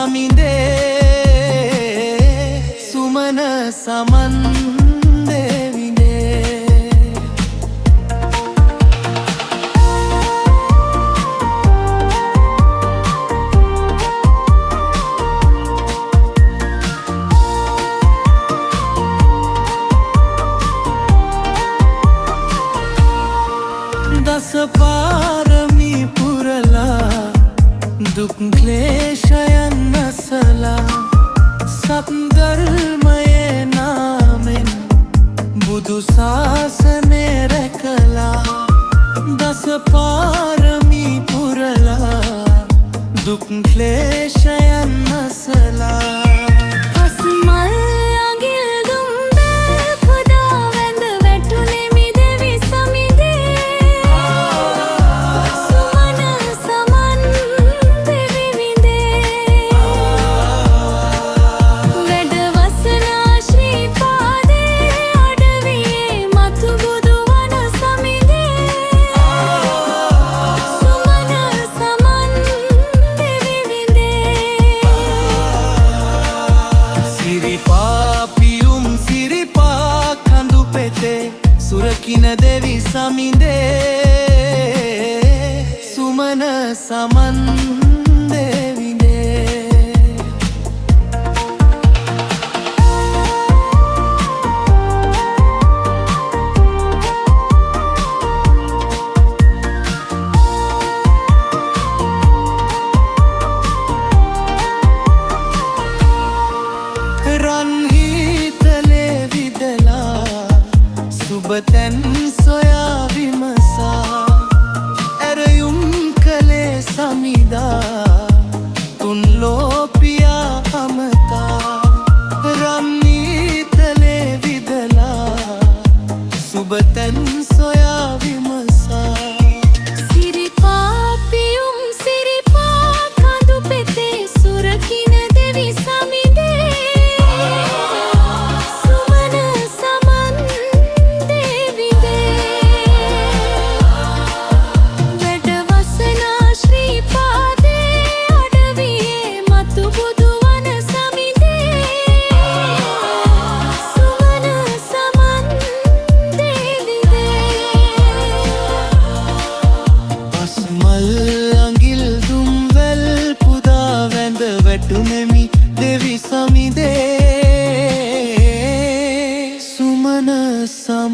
සමිඳේ සුමන සමන් දෙවිඳේ දස පාරමී පුරලා දුක් ක්ලේශයන් නැසලා සත්ධර්මයේ නාමෙන් බුදු ශාසනය රැකලා දස පාරමී පුරලා දුක් ක්ලේශයන් නැසලා සුරකින දෙවි සමිඳේ සුමන සමන් දෙවිඳේ රන්හිතලේ විදලා සුබතැන් සොයා විමසා ඇරයුම් කළේ සමිදා තුන් ලෝපියා අමතා රම්නීතලේ විදලා සුබතැන් සොයා විමසා සිරිපාපියුම් සිරිපා කඳු පෙතේ සුරකින දෙවි සමිදේ වැටුනෙමි දෙවි සමිඳේ සුමන සම